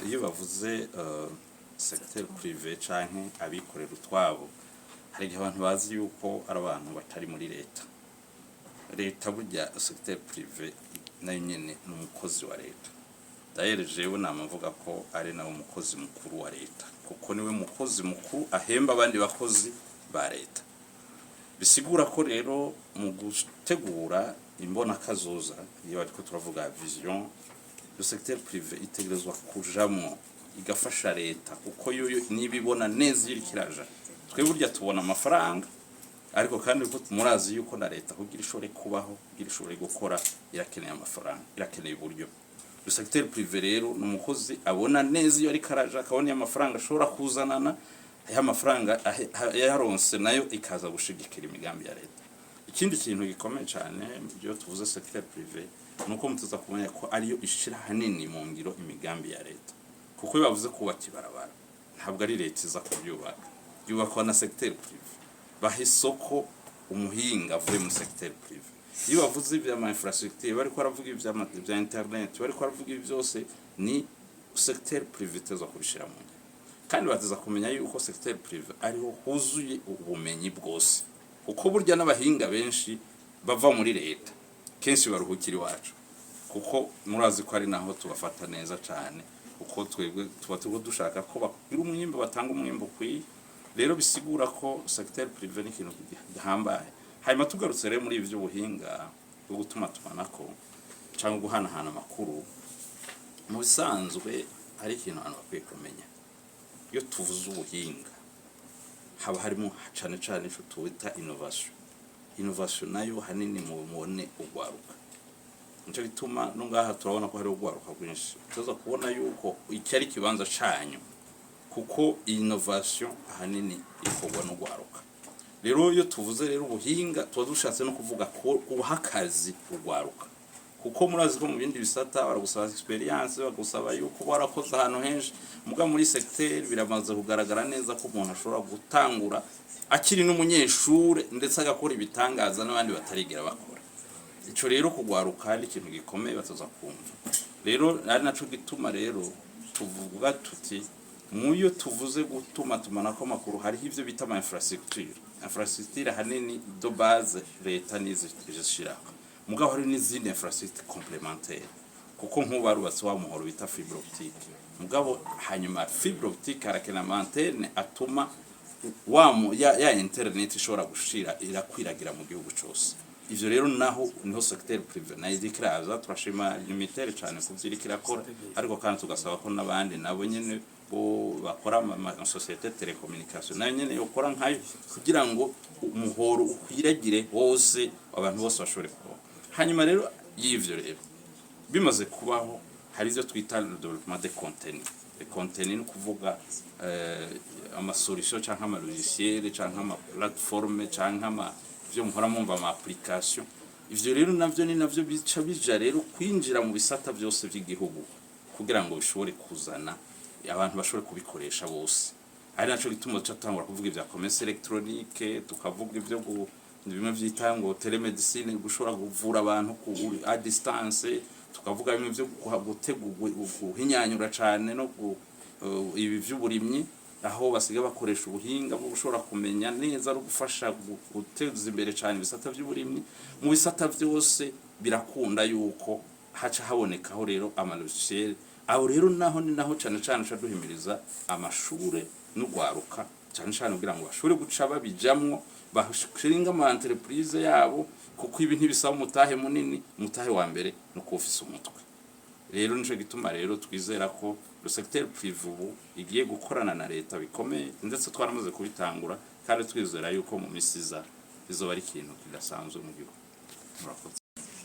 iyo bavuze secteur privé canke abikorera utwabo hari igihe abantu bazi yuko ari abantu batari muri leta. Leta burya secteur privé nayo nyene ni umukozi wa leta. D'ailleurs jewe namavuga ko ari nawe umukozi mukuru wa leta kuko niwe mukozi mukuru ahemba abandi bakozi ba leta. Bisigura ko rero mu gutegura imbona kazoza iyo ariko turavuga vision le secteur privé itegerezwa kujamwo igafasha leta kuko yo nibibona neza iri kiraja twe burya tubona amafaranga ariko kandi uko murazi yuko na leta kugira ishore kubaho kugira ishore gukora irakeneye amafaranga irakeneye uburyo le secteur privé rero n'umukozi abona neza iyo ari karaja akabona amafaranga ashobora kuzanana aya mafaranga yaronse nayo ikaza gushigikira imigambi ya leta. Ikindi kintu gikomeye cyane byo tuvuze secteur privé nuko mutuza kumenya ko ariyo ishira hanini mu ngiro imigambi ya leta kuko bavuze kubaka ibarabara ntabwo ari leta iza kubyubaka yubakwa na secteur privé baha isoko umuhinga avuye mu secteur privé. Iyo bavuze iby'ama infrastructure bari ko aravuga ibya internet bari ko aravuga byose ni secteur privé tezo kubishira mu ngiro kandi bateza kumenya yuko secteur privé ariho huzuye ubumenyi bwose kuko burya n'abahinga benshi bava muri leta kenshi baruhukira iwacu kuko murazi ko ari naho tubafata neza cyane kuko twebwe tuba dushaka ko bagira umwimbo batanga umwimbo kwi rero bisigura ko secteur privé ni ikintu gihambaye. Hanyuma tugarutse rero muri ivyo buhinga bwo gutuma tumanako cyangwa guhanahana amakuru mu bisanzwe hari ikintu abantu bakwiye kumenya iyo tuvuze ubuhinga haba harimo cyane cyane ico twita innovation nayo hanini mu mubone ugwaruka nico bituma nungaha turabona ko hari ugwaruka rwinshi tuza kubona yuko icyari kibanza canyu kuko innovation hanini ikorwa n'ugwaruka. Rero iyo tuvuze rero ubuhinga tuba dushatse no kuvuga ko ubuhakazi ugwaruka kuko murazi ko mu bindi bisata baragusaba experience bagusaba yuko barakoze ahantu henshi muga muri secteur biramaze kugaragara neza ko umuntu ashobora gutangura akiri n'umunyeshure ndetse agakora ibitangaza n'abandi batarigera bakora. Ico rero kugwaruka ari ikintu gikomeye batoza kumva. Rero ari naco gituma rero tuvuga tuti muyo tuvuze gutuma tumanako makuru hari ivyo bita ama infrastructure hanini do base leta nizishiraho mugabo hari n'izindi infrastructure complémentaire kuko nk'ubarubatse wa muhoro bita fibre optique mugabo hanyuma fibre optique arakena antenne atuma ya internet ishobora gushira irakwiragira mu gihugu cyose. Ivyo rero naho niho secteur privé na idikiraza turashima limitaire cyane kuvyirikira kora ariko kandi tugasaba ko nabandi nabo nyene bo bakora ama société télécommunication nayo nyene yokora nkayo kugira ngo umuhoro ukwiragire wose abantu bose bashobore kuba. Hanyuma rero y'ivyo rero bimaze kubaho hari ivyo twita le développement des contenus. Les contenus ni kuvuga ama solution canke ama logiciel canke ama plateforme canke ama ivyo muhora mumva ama application. Ivyo rero navyo ni navyo bica bija rero kwinjira mu bisata byose by'igihugu kugira ngo bishobore kuzana abantu bashobore kubikoresha bose. Ari naco gituma cyatangura kuvuga ivya commerce électronique tukavuga ivyo bimwe vyitango telemedicine gushobora kuvura abantu ku a distance tukavuga bimwe vyo gutegurwa guhinyanyura cane no ibi vy'uburimyi aho basiga bakoresha ubuhinga bwo gushobora kumenya neza no gufasha guteza imbere cyane bisata by'uburimyi mu bisata byose birakunda yuko haca habonekaho rero amalogiciel aho rero naho ni naho cyane cyane duhimiriza amashure n'ugwaruka cyane cyane kugira ngo bashobore guca babijamwo bashinga ama entreprise yabo kuko ibi ntibisaba umutahe munini umutahe wa mbere no kufisa umutwe. Rero nico gituma rero twizera ko le secteur privé ubu igiye gukorana na leta bikomeye ndetse twaramaze kubitangura kandi twizera yuko mu misiza bizoba ari ikintu kidasanzwe mu gihugu.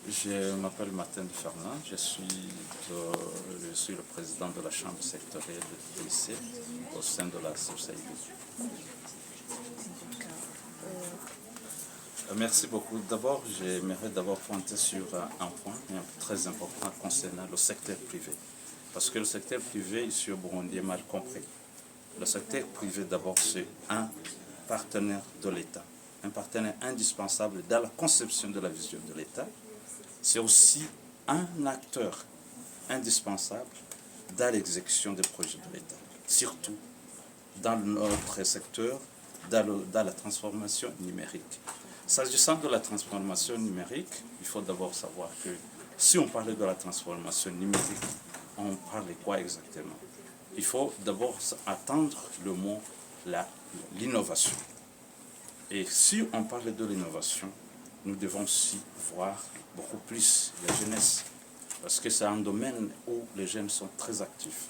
Je m'appelle Martin de Fernand, je suis le président de la chambre sectorielle de lycée au sein de la société. Merci beaucoup. D'abord, j'aimerais pointer sur un point très important concernant le secteur privé. Parce que le secteur privé ici au Burundi est mal compris. Le secteur privé, d'abord, c'est un partenaire de l'État, un partenaire indispensable dans la conception de la vision de l'État. C'est aussi un acteur indispensable dans l'exécution des projets de l'État, surtout dans notre secteur, dans la transformation numérique. S'agissant de la transformation numérique, il faut d'abord savoir que si on parle de la transformation numérique, on parle de quoi exactement? Il faut d'abord attendre le mot l'innovation. Et si on parle de l'innovation, nous devons aussi voir beaucoup plus la jeunesse, parce que c'est un domaine où les jeunes sont très actifs.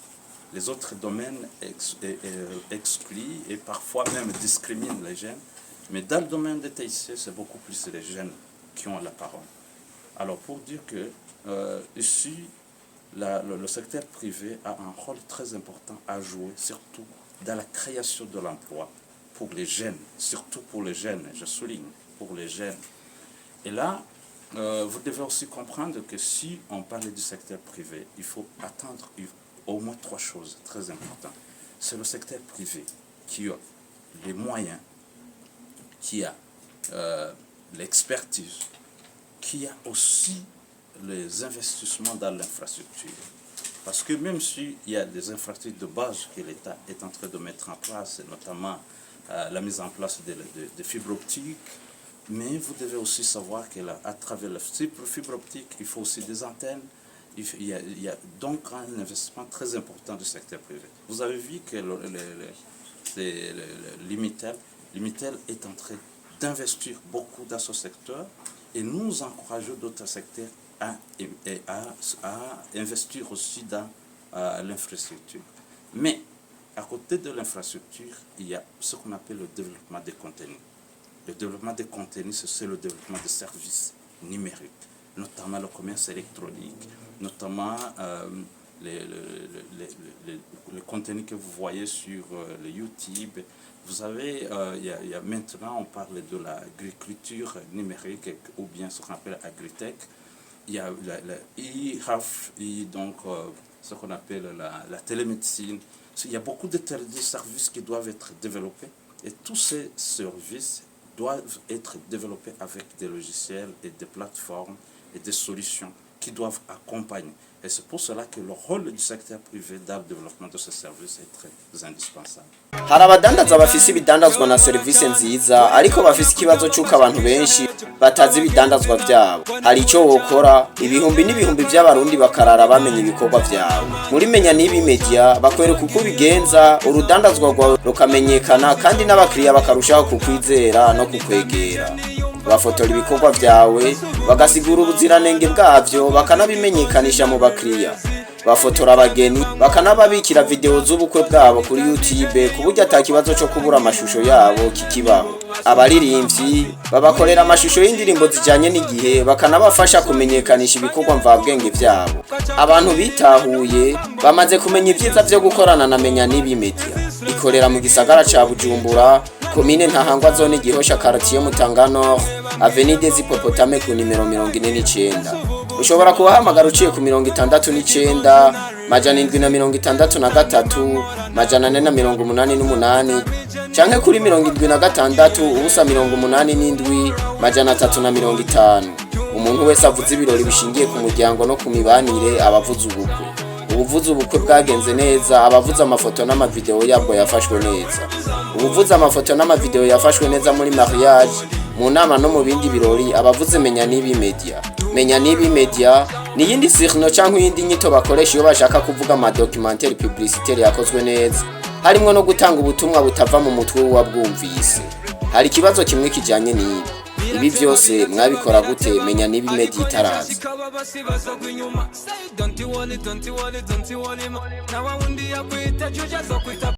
Les autres domaines excluent et parfois même discriminent les jeunes, mais dans le domaine des TIC, c'est beaucoup plus les jeunes qui ont la parole. Alors pour dire que ici, le secteur privé a un rôle très important à jouer, surtout dans la création de l'emploi pour les jeunes, surtout pour les jeunes, je souligne, pour les jeunes. Et là, vous devez aussi comprendre que si on parle du secteur privé, il faut attendre au moins 3 choses très importantes. C'est le secteur privé qui a les moyens, qui a l'expertise, qui a aussi les investissements dans l'infrastructure. Parce que même s'il y a des infrastructures de base que l'État est en train de mettre en place, notamment la mise en place de fibres optiques, mais vous devez aussi savoir qu'à travers la fibre optique, il faut aussi des antennes. Il y a donc un investissement très important du secteur privé. Vous avez vu que Limitel est en train d'investir beaucoup dans ce secteur et nous encourageons d'autres secteurs à investir aussi dans l'infrastructure. Mais à côté de l'infrastructure, il y a ce qu'on appelle le développement des contenus. Le développement des contenus, c'est le développement des services numériques, notamment le commerce électronique, notamment les contenus que vous voyez sur le YouTube. Vous savez, maintenant, on parle de l'agriculture numérique ou bien ce qu'on appelle agritech. Il y a donc ce qu'on appelle la télémédecine. Il y a beaucoup de services qui doivent être développés et tous ces services doivent être développés avec des logiciels et des plateformes et des solutions qui doivent accompagner. Et c'est pour cela que le rôle du secteur privé dans le développement de ce service est très indispensable. Hari abadandaza bafise ibidandazwa na serivisi nziza ariko bafise ikibazo cy'uko abantu benshi batazi ibidandazwa byabo. Hari icyo wokora ibihumbi n'ibihumbi by'abarundi bakarara bamenya ibikorwa byabo. Muri menya n'ibi media bakwereka uko bigenza urudandazwa rwawe rukamenyekana kandi n'abakiriya bakarushaho kukwizera no kukwegera. Bafotora ibikorwa byawe bagasigura ubuziranenge bwavyo bakanabimenyekanisha mu bakiriya. Bafotora abageni bakanababikira video z'ubukwe bwabo kuri YouTube kuburyo atakibazo cyo kubura amashusho yabo kikibaho. Abaririmbyi babakorera amashusho y'indirimbo zijanye n'igihe bakanabafasha kumenyekanisha ibikorwa mvabwenge byabo. Abantu bitahuye bamaze kumenya ibyiza byo gukorana na menya n'ibi media. Ikorera mu gisagara ca Bujumbura, komine Ntahangwa zone Gihosha quartier Mutangano, Avenue des Hippopotame ku nimero 49. Ushobora kubahamagara uciye ku 69 763 488 canke kuri 76 ubusa 87 350. Umuntu wese avuze ibirori bishingiye ku muryango no ku mibanire abavuze ubukwe. Ubuvuze ubukwe bwagenze neza, abavuze amafoto n'amavideo yabwo yafashwe neza. Ubuvuze amafoto n'amavideo yafashwe neza muri mariage, mu nama no mu bindi birori abavuze menya n'ibi media. Menya n'ibi media ni yindi signal cyangwa yindi nyito bakoresha iyo bashaka kuvuga ama documentaire publicitaire yakozwe neza, harimo no gutanga ubutumwa butava mu mutwe wabwumvise. Hari kibazo kimwe kijanye n'ibi. Ibi byose mwabikora gute? Menya n'ibi media itaraza.